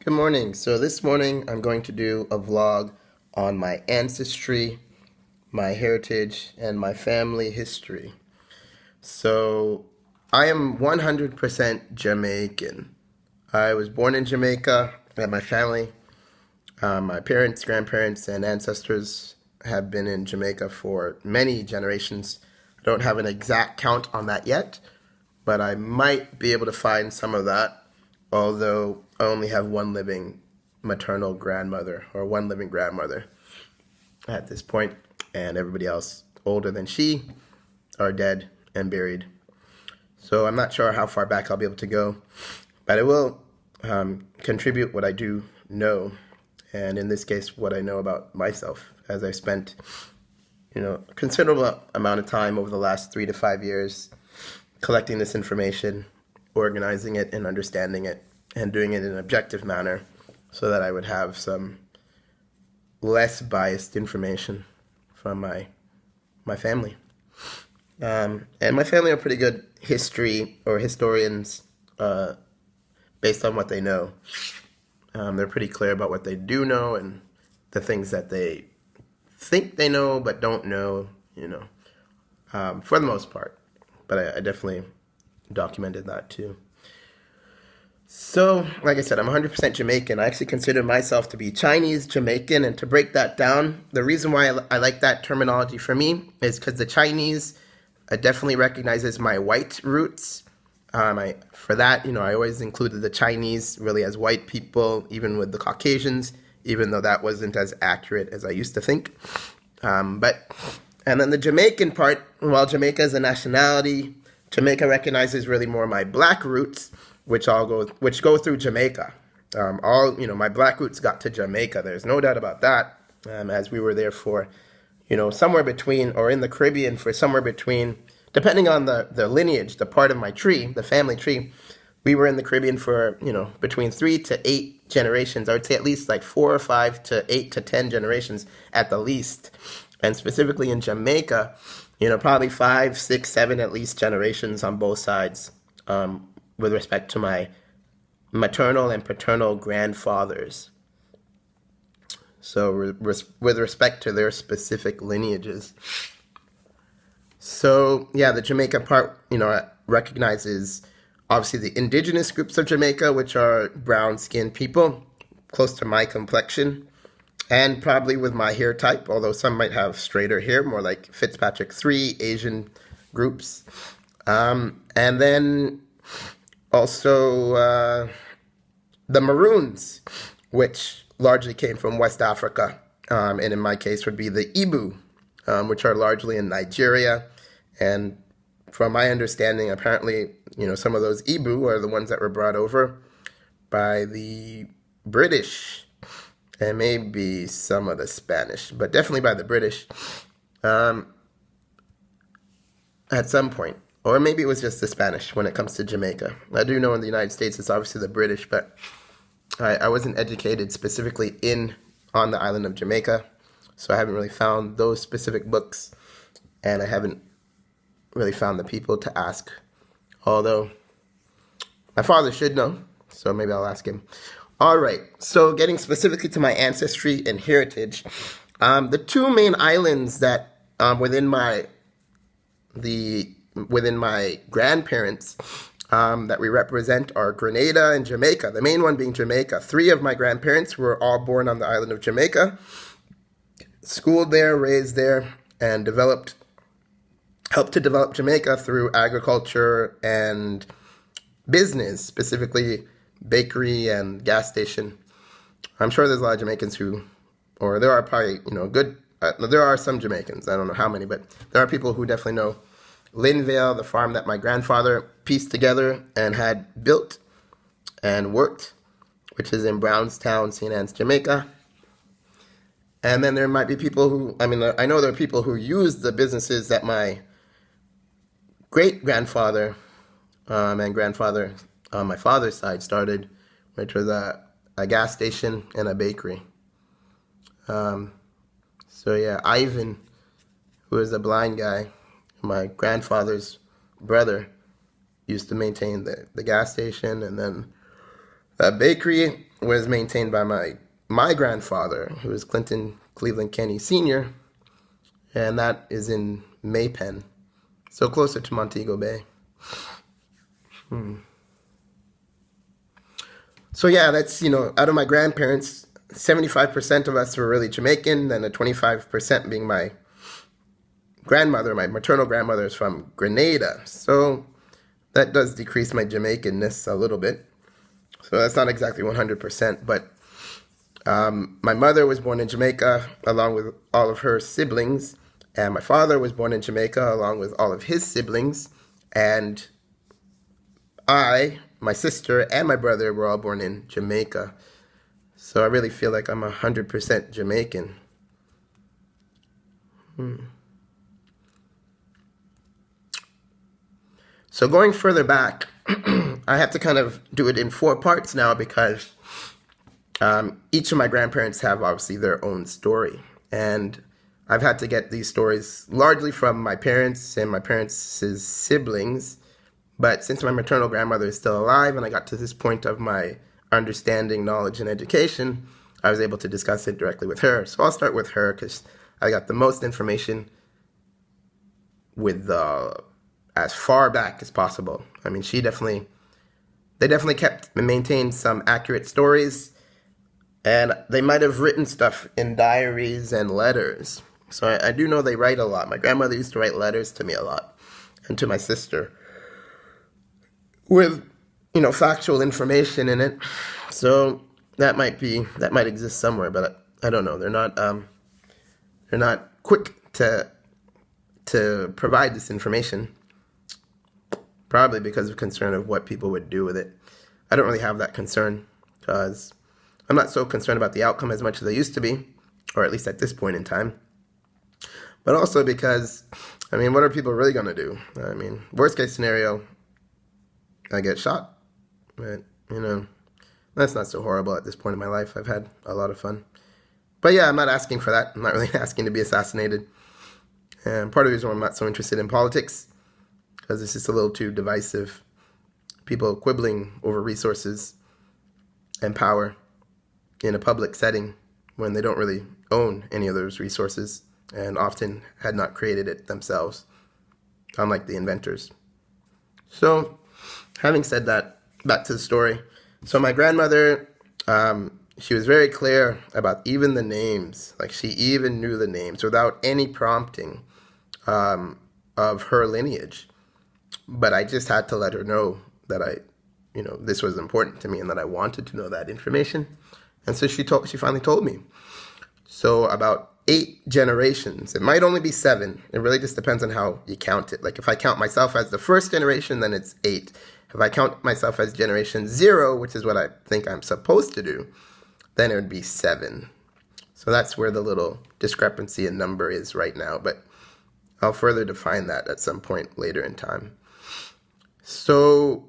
Good morning. So this morning I'm going to do a vlog on my ancestry, my heritage, and my family history. So I am 100% Jamaican. I was born in Jamaica, and my family, my parents, grandparents, and ancestors have been in Jamaica for many generations. I don't have an exact count on that yet, but I might be able to find some of that, although I only have one living maternal grandmother or one living grandmother at this point, and everybody else older than she are dead and buried. So I'm not sure how far back I'll be able to go, but I will contribute what I do know, and in this case, what I know about myself, as I've spent, a considerable amount of time over the last 3 to 5 years collecting this information, organizing it, and understanding it, and doing it in an objective manner, so that I would have some less biased information from my family. And my family are pretty good historians based on what they know. They're pretty clear about what they do know and the things that they think they know but don't know, for the most part. But I definitely documented that too. So, like I said, I'm 100% Jamaican. I actually consider myself to be Chinese Jamaican, and to break that down, the reason why I like that terminology for me is because the Chinese definitely recognizes my white roots. For that, I always included the Chinese really as white people, even with the Caucasians, even though that wasn't as accurate as I used to think. And then the Jamaican part, well, Jamaica is a nationality. Jamaica recognizes really more my black roots, which go through Jamaica. My black roots got to Jamaica. There's no doubt about that. As we were there for, somewhere between, or in the Caribbean for somewhere between, depending on the lineage, the part of my tree, the family tree, we were in the Caribbean for, between 3 to 8 generations. I would say at least like 4 or 5 to 8 to 10 generations at the least. And specifically in Jamaica, probably 5, 6, 7 at least generations on both sides, with respect to my maternal and paternal grandfathers. So with respect to their specific lineages. So yeah, the Jamaica part, recognizes obviously the indigenous groups of Jamaica, which are brown-skinned people, close to my complexion, and probably with my hair type, although some might have straighter hair, more like Fitzpatrick 3 Asian groups. And then also the Maroons, which largely came from West Africa, and in my case would be the Igbo, which are largely in Nigeria. And from my understanding, apparently, some of those Igbo are the ones that were brought over by the British, and maybe some of the Spanish, but definitely by the British at some point. Or maybe it was just the Spanish when it comes to Jamaica. I do know in the United States it's obviously the British, but I wasn't educated specifically on the island of Jamaica, so I haven't really found those specific books, and I haven't really found the people to ask, although my father should know, so maybe I'll ask him. All right, so getting specifically to my ancestry and heritage, the two main islands that within my grandparents that we represent are Grenada and Jamaica, the main one being Jamaica. 3 of my grandparents were all born on the island of Jamaica, schooled there, raised there, and helped to develop Jamaica through agriculture and business, specifically bakery and gas station. I'm sure there's a lot of Jamaicans or there are probably, there are some Jamaicans, I don't know how many, but there are people who definitely know Linvale, the farm that my grandfather pieced together and had built and worked, which is in Brownstown, St. Anne's, Jamaica. And then there might be people I know there are people who use the businesses that my great-grandfather and grandfather on my father's side started, which was a gas station and a bakery. So yeah, Ivan, who is a blind guy, my grandfather's brother, used to maintain the gas station, and then a bakery was maintained by my grandfather, who is Clinton Cleveland Kenny Sr., and that is in Maypen, so closer to Montego Bay. So yeah, that's, out of my grandparents, 75% of us were really Jamaican, then the 25% being my grandmother, my maternal grandmother, is from Grenada. So that does decrease my Jamaicanness a little bit. So that's not exactly 100%, but my mother was born in Jamaica along with all of her siblings, and my father was born in Jamaica along with all of his siblings, and my sister, and my brother were all born in Jamaica. So I really feel like I'm 100% Jamaican. So going further back, I have to kind of do it in 4 parts now because each of my grandparents have obviously their own story. And I've had to get these stories largely from my parents and my parents' siblings. But since my maternal grandmother is still alive and I got to this point of my understanding, knowledge, and education, I was able to discuss it directly with her. So I'll start with her because I got the most information with as far back as possible. I mean, they definitely kept and maintained some accurate stories, and they might have written stuff in diaries and letters. So I do know they write a lot. My grandmother used to write letters to me a lot, and to my sister, with, factual information in it. So that might exist somewhere, but I don't know. They're not quick to provide this information, probably because of concern of what people would do with it. I don't really have that concern because I'm not so concerned about the outcome as much as I used to be, or at least at this point in time. But also because, what are people really going to do? Worst case scenario, I get shot. But, that's not so horrible at this point in my life. I've had a lot of fun. But yeah, I'm not asking for that. I'm not really asking to be assassinated. And part of the reason why I'm not so interested in politics, because it's just a little too divisive. People quibbling over resources and power in a public setting when they don't really own any of those resources and often had not created it themselves, unlike the inventors. So, having said that, back to the story. So my grandmother, she was very clear about even the names. Like, she even knew the names without any prompting of her lineage. But I just had to let her know that this was important to me and that I wanted to know that information. And so she finally told me. So about 8 generations. It might only be 7. It really just depends on how you count it. Like, if I count myself as the first generation, then it's 8. If I count myself as generation 0, which is what I think I'm supposed to do, then it would be 7. So that's where the little discrepancy in number is right now. But I'll further define that at some point later in time. So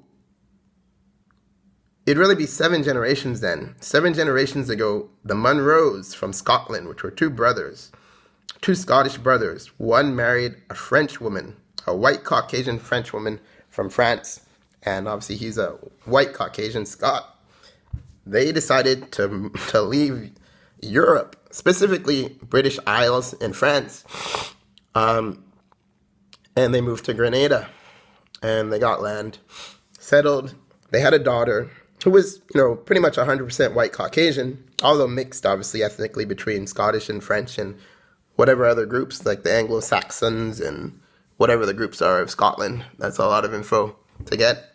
it'd really be 7 generations then. 7 generations ago, the Munros from Scotland, which were 2 brothers, 2 Scottish brothers. One married a French woman, a white Caucasian French woman from France, and obviously he's a white Caucasian Scot. They decided to leave Europe, specifically British Isles and France, and they moved to Grenada, and they got land, settled. They had a daughter who was, pretty much 100% white Caucasian, although mixed, obviously, ethnically between Scottish and French and whatever other groups, like the Anglo-Saxons and whatever the groups are of Scotland. That's a lot of info to get.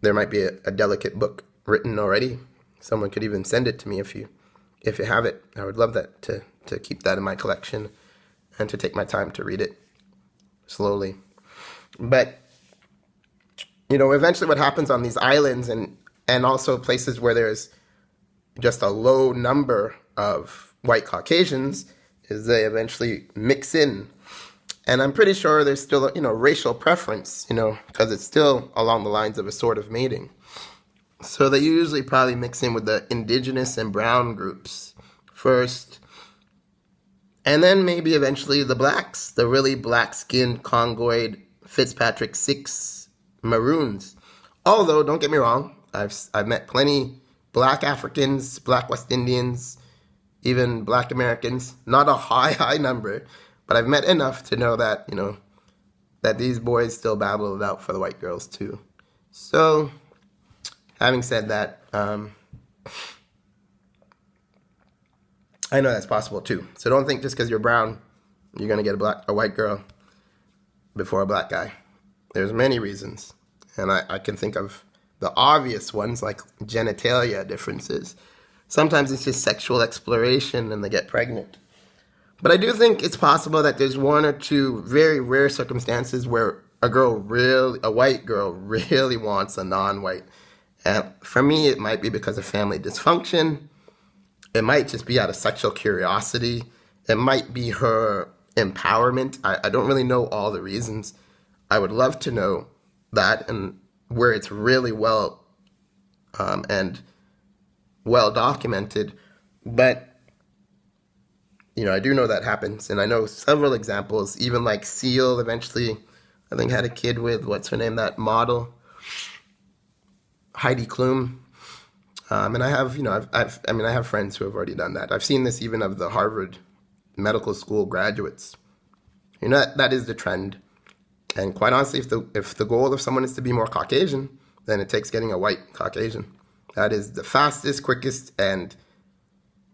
There might be a delicate book written already. Someone could even send it to me if you have it. I would love that to keep that in my collection and to take my time to read it slowly. But eventually what happens on these islands and also places where there's just a low number of white Caucasians is they eventually mix in. And I'm pretty sure there's still, racial preference, because it's still along the lines of a sort of mating. So they usually probably mix in with the indigenous and brown groups first. And then maybe eventually the blacks, the really black-skinned, Congoid, Fitzpatrick 6 maroons. Although, don't get me wrong, I've met plenty Black Africans, Black West Indians, even Black Americans. Not a high number, but I've met enough to know that, that these boys still battle it out for the white girls too. So, having said that, I know that's possible too. So don't think just because you're brown, you're going to get a white girl before a black guy. There's many reasons. And I can think of the obvious ones like genitalia differences. Sometimes it's just sexual exploration and they get pregnant. But I do think it's possible that there's one or two very rare circumstances where a white girl really wants a non-white. And for me, it might be because of family dysfunction. It might just be out of sexual curiosity. It might be her empowerment. I don't really know all the reasons. I would love to know that, and where it's really well and well documented. But, I do know that happens. And I know several examples, even like Seal eventually, I think, had a kid with, what's her name, that model, Heidi Klum. And I have, I have friends who have already done that. I've seen this even of the Harvard Medical School graduates. That is the trend. And quite honestly, if the goal of someone is to be more Caucasian, then it takes getting a white Caucasian. That is the fastest, quickest, and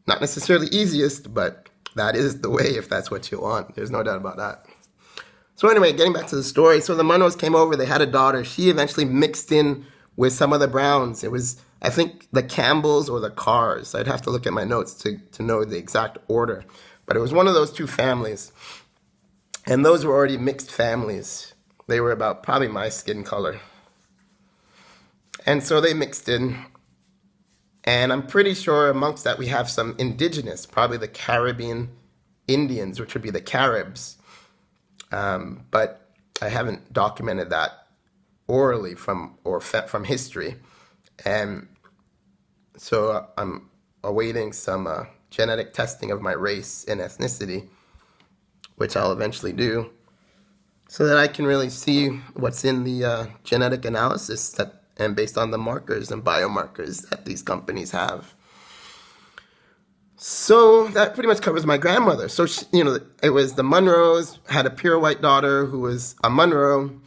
not necessarily easiest, but that is the way if that's what you want. There's no doubt about that. So anyway, getting back to the story. So the Munros came over. They had a daughter. She eventually mixed in with some of the Browns. It was, I think, the Campbells or the Carrs. I'd have to look at my notes to know the exact order. But it was one of those two families. And those were already mixed families. They were about probably my skin color. And so they mixed in. And I'm pretty sure amongst that we have some indigenous, probably the Caribbean Indians, which would be the Caribs. But I haven't documented that orally from history. And so I'm awaiting some genetic testing of my race and ethnicity, which I'll eventually do, so that I can really see what's in the genetic analysis and based on the markers and biomarkers that these companies have. So that pretty much covers my grandmother. So she, it was the Munros, had a pure white daughter who was a Munro,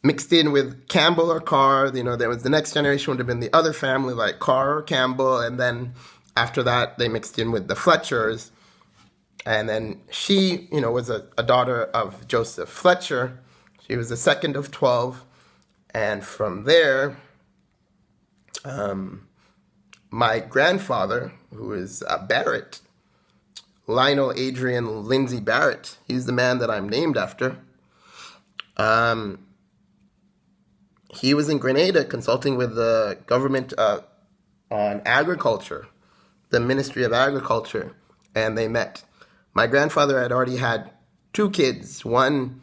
mixed in with Campbell or Carr. There was the next generation would have been the other family like Carr or Campbell, and then after that they mixed in with the Fletchers. And then she, was a daughter of Joseph Fletcher. She was the second of 12. And from there, my grandfather, who is Barrett, Lionel Adrian Lindsay Barrett, he's the man that I'm named after. He was in Grenada consulting with the government on agriculture, the Ministry of Agriculture, and they met. My grandfather had already had two kids. One,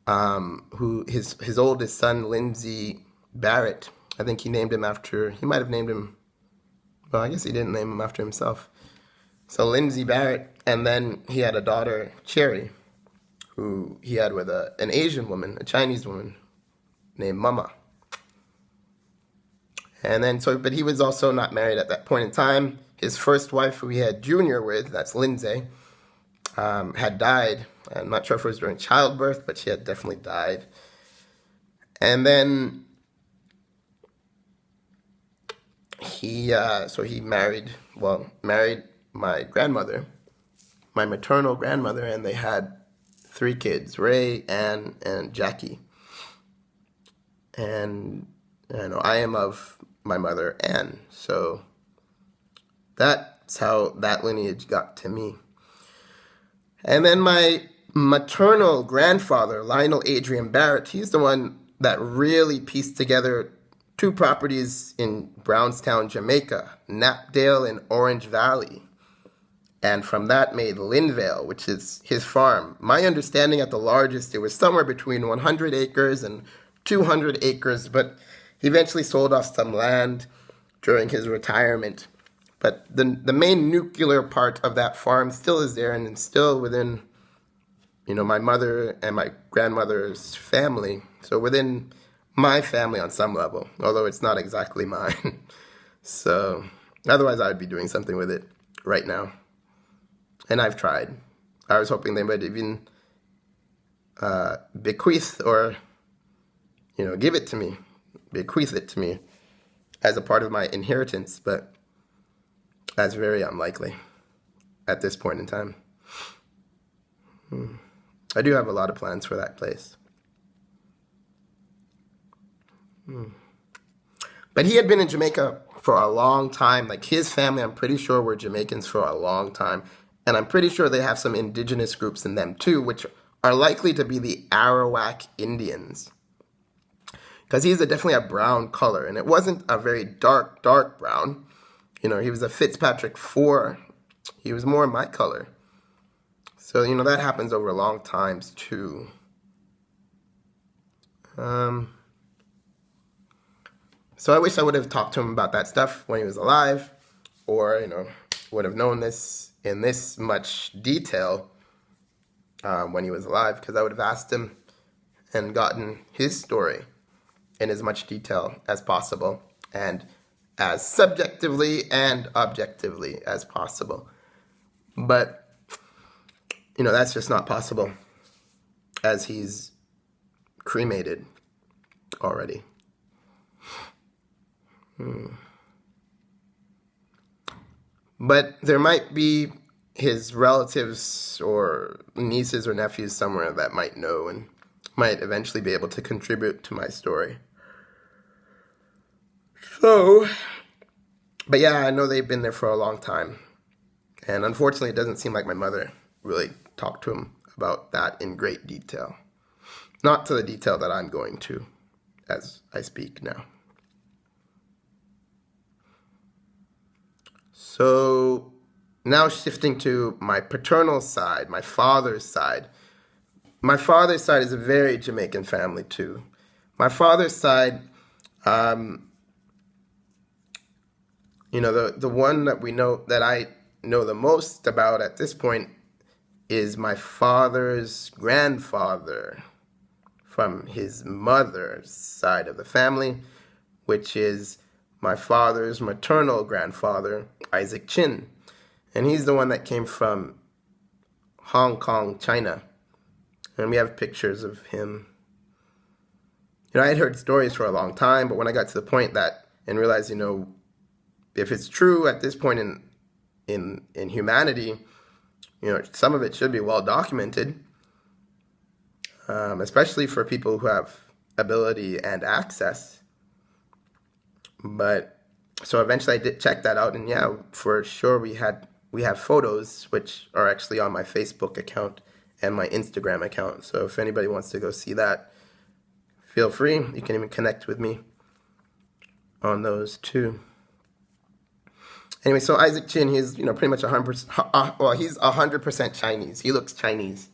who his oldest son, Lindsay Barrett, I think he might have named him, well, I guess he didn't name him after himself. So Lindsay Barrett, and then he had a daughter, Cherry, who he had with an Asian woman, a Chinese woman named Mama. And then, but he was also not married at that point in time. His first wife, who he had Junior with, that's Lindsay, had died. I'm not sure if it was during childbirth, but she had definitely died. And then he married my grandmother, my maternal grandmother, and they had 3 kids, Ray, Ann, and Jackie. And I am of my mother, Ann. So that's how that lineage got to me. And then my maternal grandfather, Lionel Adrian Barrett, he's the one that really pieced together 2 properties in Brownstown, Jamaica, Knapdale and Orange Valley. And from that made Linvale, which is his farm. My understanding at the largest, it was somewhere between 100 acres and 200 acres, but he eventually sold off some land during his retirement. But the main nuclear part of that farm still is there, and it's still within, my mother and my grandmother's family. So within my family on some level, although it's not exactly mine. So otherwise I would be doing something with it right now. And I've tried. I was hoping they would even bequeath or, give it to me, bequeath it to me as a part of my inheritance, but that's very unlikely at this point in time. I do have a lot of plans for that place. But he had been in Jamaica for a long time. Like his family, I'm pretty sure, were Jamaicans for a long time. And I'm pretty sure they have some indigenous groups in them too, which are likely to be the Arawak Indians. Because he's definitely a brown color. And it wasn't a very dark brown. He was a Fitzpatrick 4. He was more my color. So, that happens over long times too. So I wish I would have talked to him about that stuff when he was alive, or, would have known this in this much detail when he was alive, because I would have asked him and gotten his story in as much detail as possible and as subjectively and objectively as possible. But, that's just not possible as he's cremated already. But there might be his relatives or nieces or nephews somewhere that might know and might eventually be able to contribute to my story. So, but yeah, I know they've been there for a long time. And unfortunately, it doesn't seem like my mother really talked to him about that in great detail. Not to the detail that I'm going to as I speak now. So now shifting to my paternal side, my father's side. My father's side is a very Jamaican family too. My father's side, the one that I know the most about at this point is my father's grandfather from his mother's side of the family, which is my father's maternal grandfather, Issac Chin. And he's the one that came from Hong Kong, China. And we have pictures of him. I had heard stories for a long time, but when I got to the point and realized, if it's true at this point in humanity, some of it should be well documented, especially for people who have ability and access. But so eventually I did check that out, and yeah, for sure we have photos which are actually on my Facebook account and my Instagram account. So if anybody wants to go see that, feel free. You can even connect with me on those too. Anyway, so Issac Chin, he's pretty much 100%. He's 100% Chinese. He looks Chinese.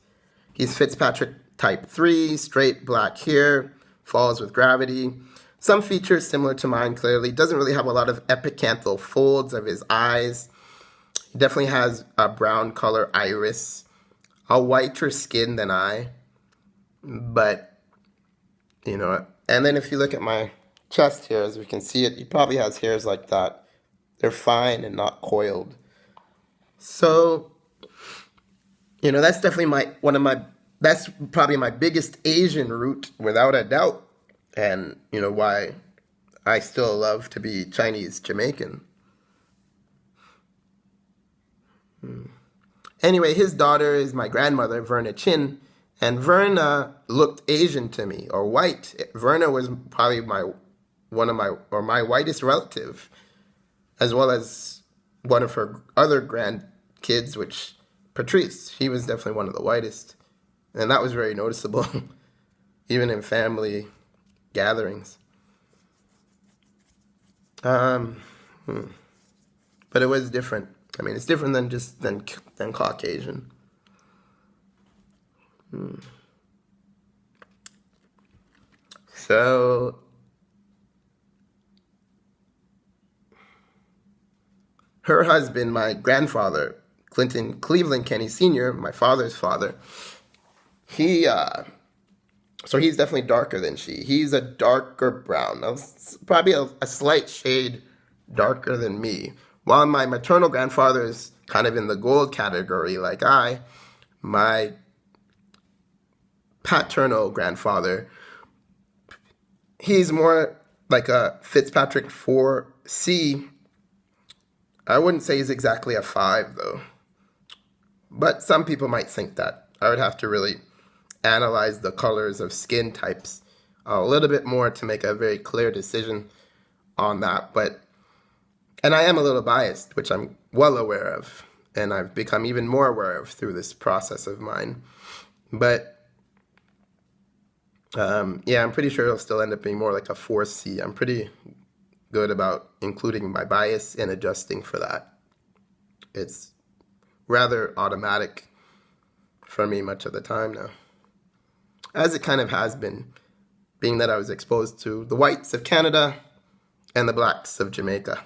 He's Fitzpatrick type 3, straight black hair, falls with gravity. Some features similar to mine, clearly. Doesn't really have a lot of epicanthal folds of his eyes. He definitely has a brown color iris, a whiter skin than I. But, and then if you look at my chest here, as we can see it, he probably has hairs like that. They're fine and not coiled. So, that's definitely that's probably my biggest Asian root, without a doubt. And, why I still love to be Chinese Jamaican. Anyway, his daughter is my grandmother, Verna Chin. And Verna looked Asian to me, or white. Verna was probably my whitest relative, as well as one of her other grandkids, which Patrice. He was definitely one of the whitest. And that was very noticeable, even in family gatherings. But it was different. I mean, it's different than Caucasian. So her husband, my grandfather, Cleveland Kenny Sr., my father's father, so he's definitely darker than she. He's a darker brown, probably a slight shade darker than me. While my maternal grandfather is kind of in the gold category, my paternal grandfather, he's more like a Fitzpatrick 4C. I wouldn't say he's exactly a 5, though. But some people might think that. I would have to really analyze the colors of skin types a little bit more to make a very clear decision on that. And I am a little biased, which I'm well aware of, and I've become even more aware of through this process of mine. But I'm pretty sure it'll still end up being more like a 4C. I'm pretty good about including my bias and adjusting for that. It's rather automatic for me much of the time now, as it kind of has been, being that I was exposed to the whites of Canada and the blacks of Jamaica.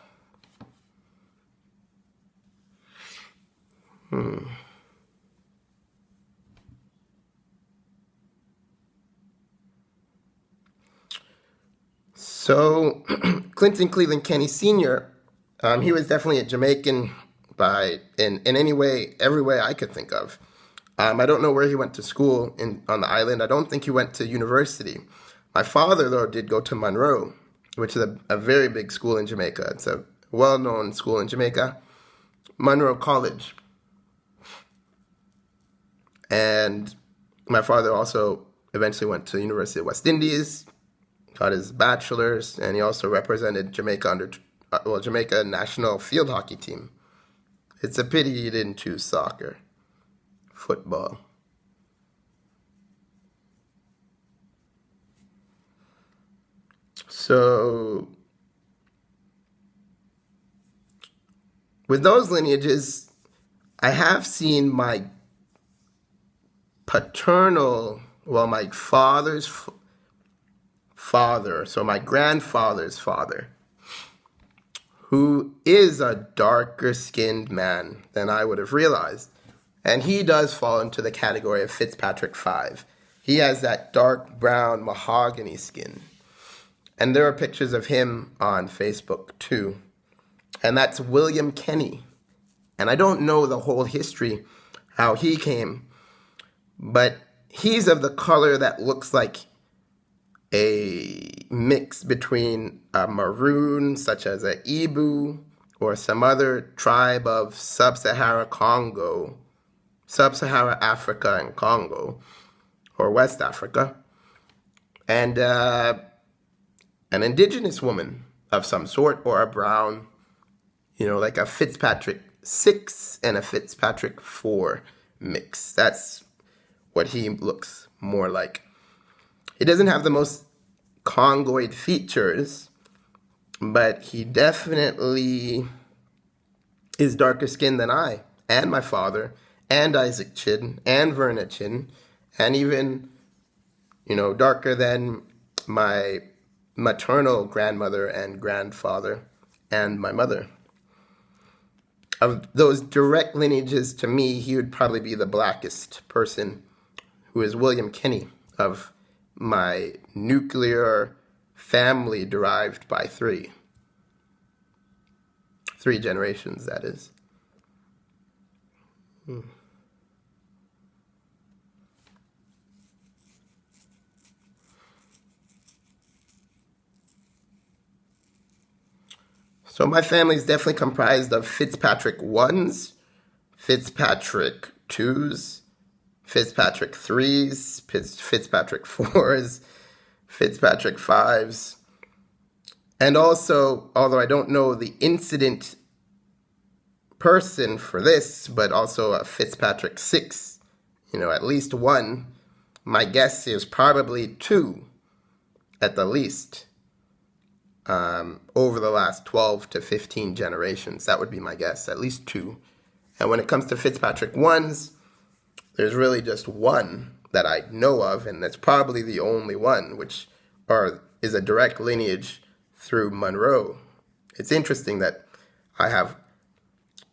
So, Clinton Cleveland Kenny Sr., he was definitely a Jamaican in any way, every way I could think of. I don't know where he went to school on the island. I don't think he went to university. My father, though, did go to Munro, which is a very big school in Jamaica. It's a well-known school in Jamaica, Munro College. And my father also eventually went to the University of West Indies, got his bachelor's, and he also represented Jamaica Jamaica national field hockey team. It's a pity he didn't choose soccer, football. So, with those lineages, I have seen my my father's father, so my grandfather's father, who is a darker skinned man than I would have realized. And he does fall into the category of Fitzpatrick 5. He has that dark brown mahogany skin. And there are pictures of him on Facebook too. And that's William Kenny. And I don't know the whole history, how he came, but he's of the color that looks like a mix between a maroon, such as a igbo, or some other tribe of sub-Sahara Africa and Congo, or West Africa, and an indigenous woman of some sort, or a brown, like a Fitzpatrick 6 and a Fitzpatrick 4 mix. That's what he looks more like. He doesn't have the most Congoid features, but he definitely is darker skinned than I, and my father, and Isaac Chin, and Verna Chin, and even, darker than my maternal grandmother and grandfather, and my mother. Of those direct lineages, to me, he would probably be the blackest person, who is William Kenny, of my nuclear family derived by three generations, that is. So my family is definitely comprised of Fitzpatrick 1s, Fitzpatrick 2s, Fitzpatrick 3s, Fitzpatrick 4s, Fitzpatrick 5s, and also, although I don't know the incident person for this, but also a Fitzpatrick 6, at least one. My guess is probably 2 at the least, over the last 12 to 15 generations. That would be my guess, at least 2. And when it comes to Fitzpatrick 1s, there's really just one that I know of, and that's probably the only one, which is a direct lineage through Munro. It's interesting that I have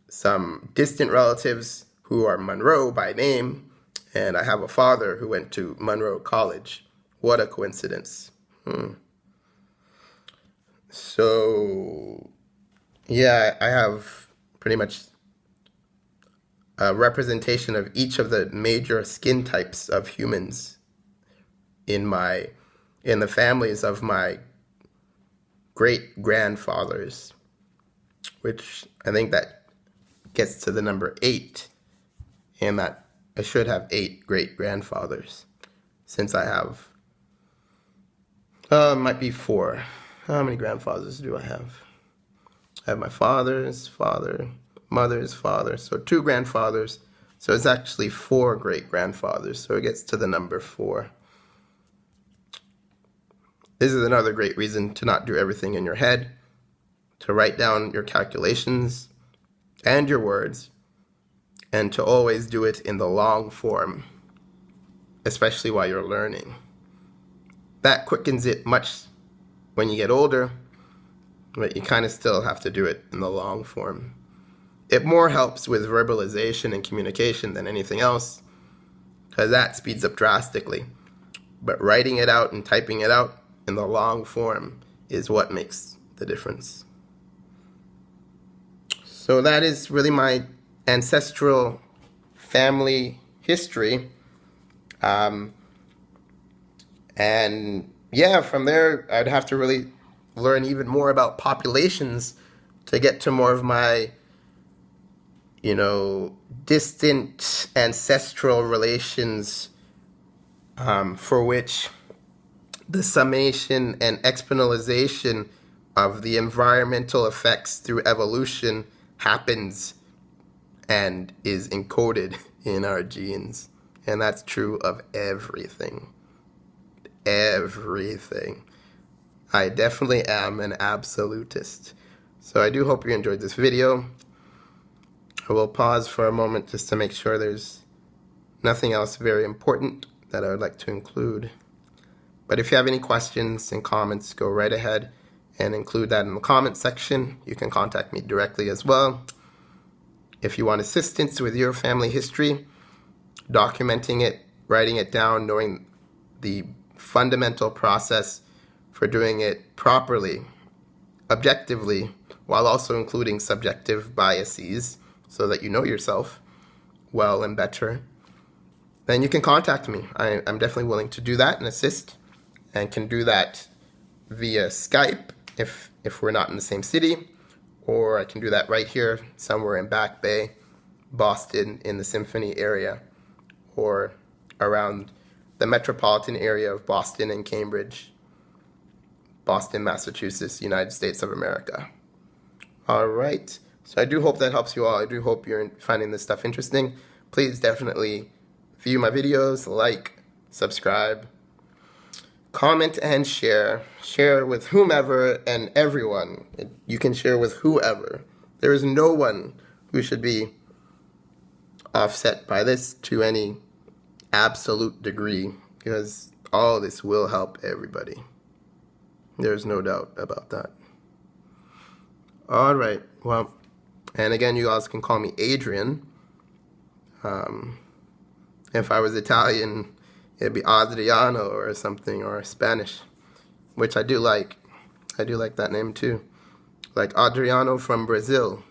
some distant relatives who are Munro by name, and I have a father who went to Munro College. What a coincidence. So, Yeah, I have pretty much a representation of each of the major skin types of humans in my in the families of my great grandfathers, which I think that gets to the number 8, and that I should have 8 great grandfathers since I have might be 4. How many grandfathers do I have? I have my father's father, mother's father, so 2 grandfathers. So it's actually 4 great grandfathers. So it gets to the number 4. This is another great reason to not do everything in your head, to write down your calculations and your words, and to always do it in the long form, especially while you're learning. That quickens it much when you get older, but you kind of still have to do it in the long form. It more helps with verbalization and communication than anything else, because that speeds up drastically. But writing it out and typing it out in the long form is what makes the difference. So that is really my ancestral family history. And yeah, from there, I'd have to really learn even more about populations to get to more of my, distant ancestral relations, for which the summation and exponentialization of the environmental effects through evolution happens and is encoded in our genes. And that's true of everything. Everything. I definitely am an absolutist. So I do hope you enjoyed this video. I will pause for a moment just to make sure there's nothing else very important that I would like to include. But if you have any questions and comments, go right ahead and include that in the comment section. You can contact me directly as well. If you want assistance with your family history, documenting it, writing it down, knowing the fundamental process for doing it properly, objectively, while also including subjective biases so that you know yourself well and better, then you can contact me. I'm definitely willing to do that and assist, and can do that via Skype if we're not in the same city, or I can do that right here somewhere in Back Bay, Boston, in the Symphony area, or around the metropolitan area of Boston and Cambridge, Boston, Massachusetts, United States of America. All right. So I do hope that helps you all. I do hope you're finding this stuff interesting. Please definitely view my videos, like, subscribe, comment, and share. Share with whomever and everyone. You can share with whoever. There is no one who should be offset by this to any absolute degree, because all this will help everybody. There's no doubt about that. All right. Well, and again, you guys can call me Adrian. If I was Italian, it'd be Adriano or something, or Spanish, which I do like. I do like that name too. Like Adriano from Brazil,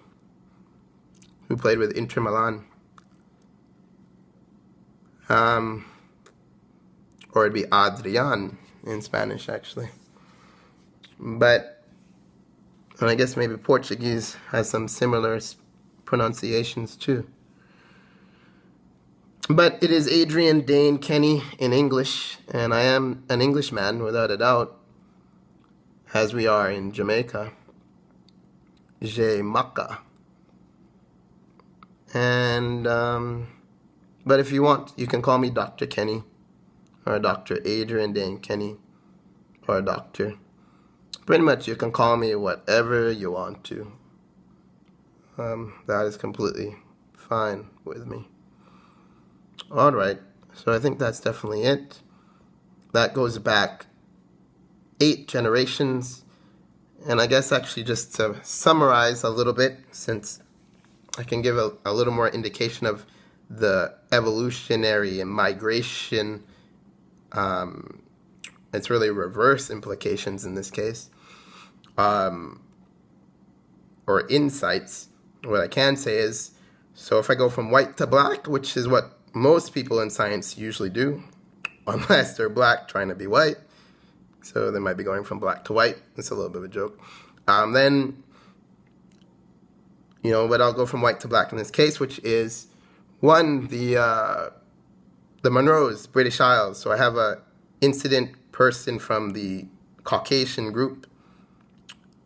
who played with Inter Milan. Or it'd be Adrian in Spanish, actually. But and I guess maybe Portuguese has some similar pronunciations too. But it is Adrian, Dane, Kenny in English, and I am an Englishman without a doubt, as we are in Jamaica. Jamaica. And, but if you want, you can call me Dr. Kenny, or Dr. Adrian Dane Kenny, or Dr. Pretty much you can call me whatever you want to. That is completely fine with me. Alright, so I think that's definitely it. That goes back 8 generations. And I guess actually just to summarize a little bit, since I can give a little more indication of the evolutionary and migration, it's really reverse implications in this case. or insights, what I can say is, so if I go from white to black, which is what most people in science usually do, unless they're black trying to be white, so they might be going from black to white. It's a little bit of a joke. Then, but I'll go from white to black in this case, which is one, the Munros, British Isles. So I have a incident person from the Caucasian group.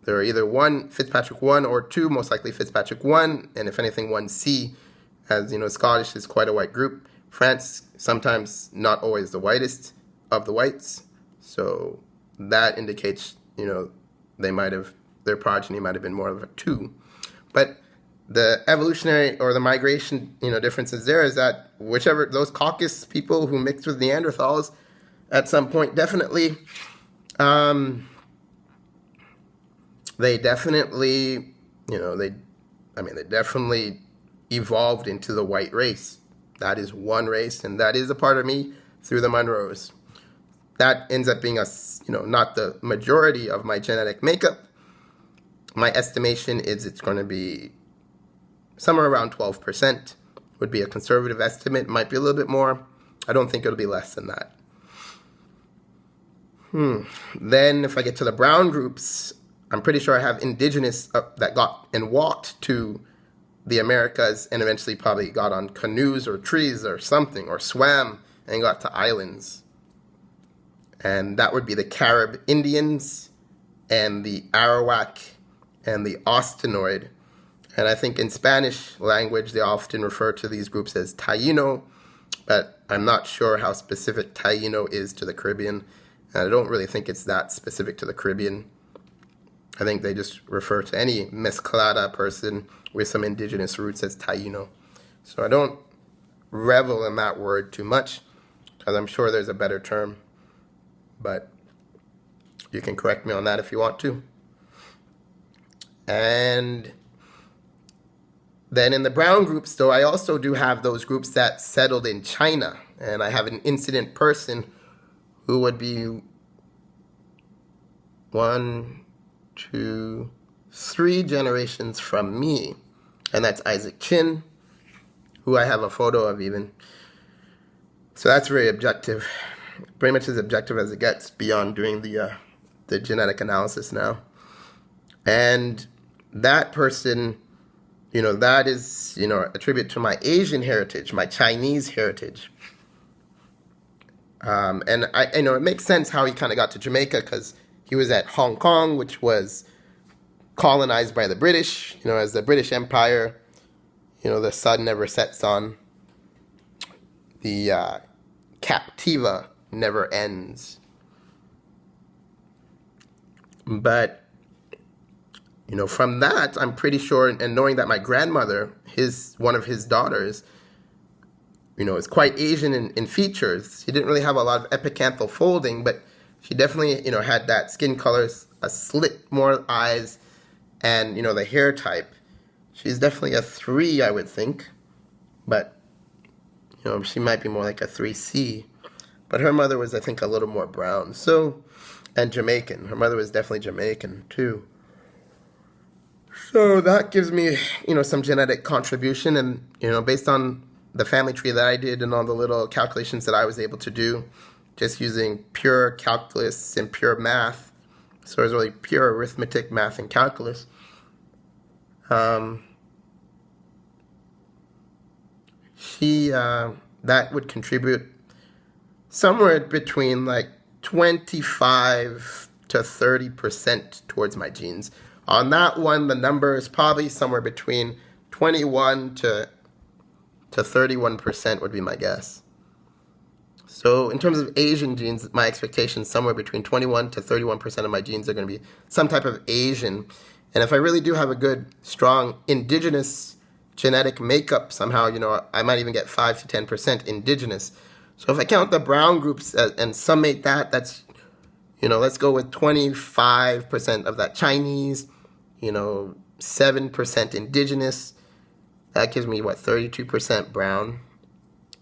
There are either one Fitzpatrick 1 or 2, most likely Fitzpatrick 1, and if anything 1C, as Scottish is quite a white group. France, sometimes not always the whitest of the whites, so that indicates, their progeny might have been more of a 2. But the evolutionary or the migration, differences there is that those Caucasus people who mixed with Neanderthals at some point definitely, they definitely evolved into the white race. That is one race, and that is a part of me through the Munros. That ends up being not the majority of my genetic makeup. My estimation is it's going to be somewhere around 12%, would be a conservative estimate. It might be a little bit more. I don't think it'll be less than that. Then if I get to the brown groups, I'm pretty sure I have indigenous that got and walked to the Americas and eventually probably got on canoes or trees or something, or swam and got to islands. And that would be the Carib Indians and the Arawak and the Ostinoid. And I think in Spanish language, they often refer to these groups as Taino, but I'm not sure how specific Taino is to the Caribbean. And I don't really think it's that specific to the Caribbean. I think they just refer to any mezclada person with some indigenous roots as Taino. So I don't revel in that word too much, because I'm sure there's a better term. But you can correct me on that if you want to. And then in the brown groups, though, I also do have those groups that settled in China. And I have an incident person who would be 1, 2, 3 generations from me. And that's Issac Chin, who I have a photo of even. So that's very objective. Pretty much as objective as it gets beyond doing the genetic analysis now. And that person, that is, a tribute to my Asian heritage, my Chinese heritage. And it makes sense how he kind of got to Jamaica, because he was at Hong Kong, which was colonized by the British. As the British Empire, the sun never sets on. The Captiva never ends. But, from that, I'm pretty sure, and knowing that my grandmother, one of his daughters, is quite Asian in features. She didn't really have a lot of epicanthal folding, but she definitely, had that skin color, a slit, more eyes, and, the hair type. She's definitely a 3, I would think. But, she might be more like a 3C. But her mother was, I think, a little more brown. And Jamaican. Her mother was definitely Jamaican, too. So that gives me, some genetic contribution. And, based on the family tree that I did and all the little calculations that I was able to do, just using pure calculus and pure math. So it was really pure arithmetic, math, and calculus. That would contribute somewhere between like 25 to 30% towards my genes. On that one, the number is probably somewhere between 21 to 31% would be my guess. So in terms of Asian genes, my expectation is somewhere between 21 to 31% of my genes are going to be some type of Asian. And if I really do have a good, strong indigenous genetic makeup somehow, I might even get 5 to 10% indigenous. So if I count the brown groups and summate that, that's, let's go with 25% of that Chinese, 7% indigenous. That gives me, 32% brown.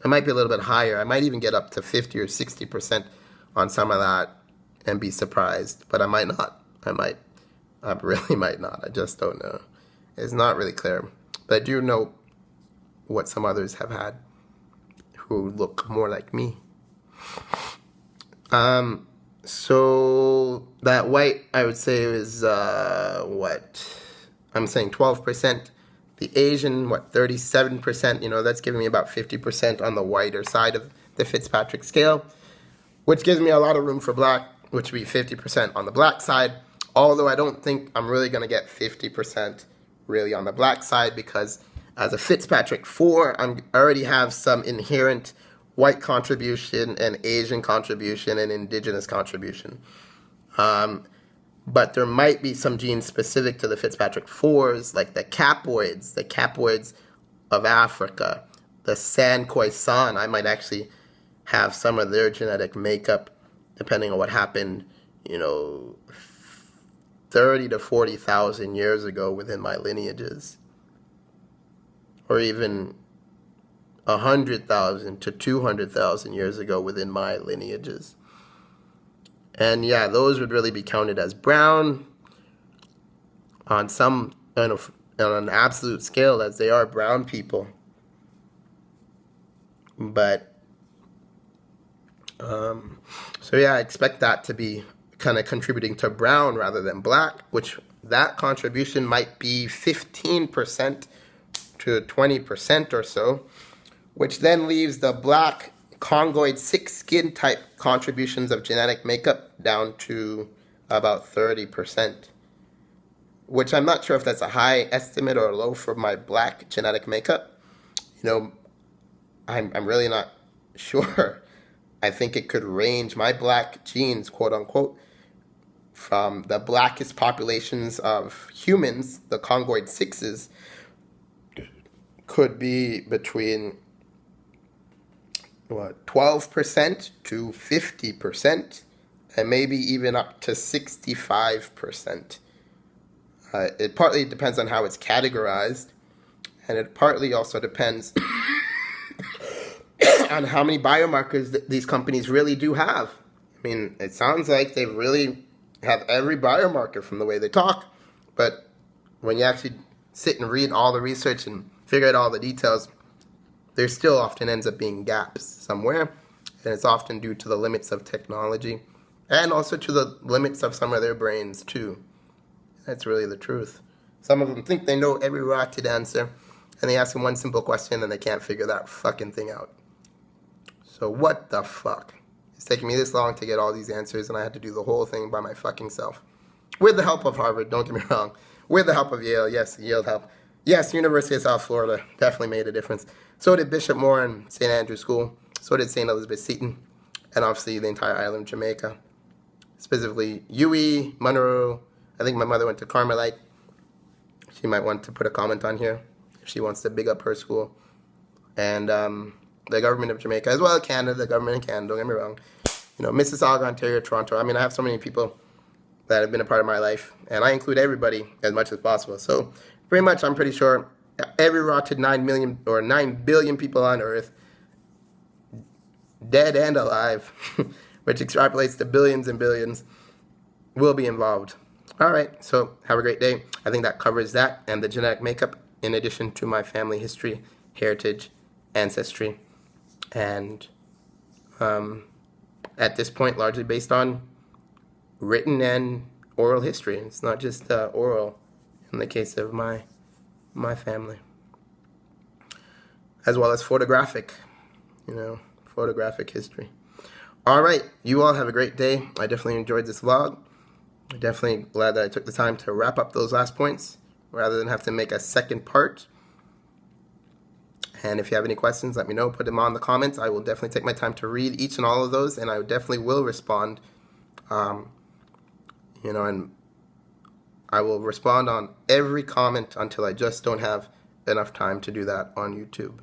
It might be a little bit higher. I might even get up to 50 or 60% on some of that and be surprised. But I might not. I really might not. I just don't know. is not really clear. But I do know what some others have had who look more like me. So that white, I would say, is what? I'm saying 12%. The Asian, 37%? That's giving me about 50% on the whiter side of the Fitzpatrick scale, which gives me a lot of room for black, which would be 50% on the black side. Although I don't think I'm really going to get 50% really on the black side, because as a Fitzpatrick 4, I already have some inherent white contribution and Asian contribution and indigenous contribution. But there might be some genes specific to the Fitzpatrick 4s, like the capoids of Africa, the San Khoisan. I might actually have some of their genetic makeup, depending on what happened, 30 to 40,000 years ago within my lineages. Or even 100,000 to 200,000 years ago within my lineages. And yeah, those would really be counted as brown on an absolute scale, as they are brown people. But, so yeah, I expect that to be kind of contributing to brown rather than black, which that contribution might be 15% to 20% or so, which then leaves the black Congoid 6 skin type contributions of genetic makeup down to about 30%, which I'm not sure if that's a high estimate or low for my black genetic makeup. I'm really not sure. I think it could range, my black genes, quote unquote, from the blackest populations of humans, the Congoid 6s, could be between 12% to 50%, and maybe even up to 65%. It partly depends on how it's categorized, and it partly also depends on how many biomarkers these companies really do have. I mean, it sounds like they really have every biomarker from the way they talk, but when you actually sit and read all the research and figure out all the details, there still often ends up being gaps somewhere, and it's often due to the limits of technology and also to the limits of some of their brains too. That's really the truth. Some of them think they know every rotted answer, and they ask them one simple question and they can't figure that fucking thing out. So what the fuck? It's taking me this long to get all these answers, and I had to do the whole thing by my fucking self. With the help of Harvard, don't get me wrong. With the help of Yale, yes, Yale helped. Yes, University of South Florida definitely made a difference. So did Bishop Moore and St. Andrew's School. So did St. Elizabeth Seton. And obviously the entire island of Jamaica. Specifically UE, Munro. I think my mother went to Carmelite. She might want to put a comment on here if she wants to big up her school. And the government of Jamaica, as well as Canada, the government of Canada, don't get me wrong. Mississauga, Ontario, Toronto. I mean, I have so many people that have been a part of my life. And I include everybody as much as possible. So pretty much, I'm pretty sure every rotted 9 million or 9 billion people on Earth, dead and alive, which extrapolates to billions and billions, will be involved. All right, so have a great day. I think that covers that and the genetic makeup, in addition to my family history, heritage, ancestry, and at this point, largely based on written and oral history. It's not just oral in the case of my family, as well as photographic history. All right, you all have a great day. I definitely enjoyed this vlog. I'm definitely glad that I took the time to wrap up those last points rather than have to make a second part. And if you have any questions, let me know. Put them on the comments. I will definitely take my time to read each and all of those, and I definitely will respond. And I will respond on every comment until I just don't have enough time to do that on YouTube.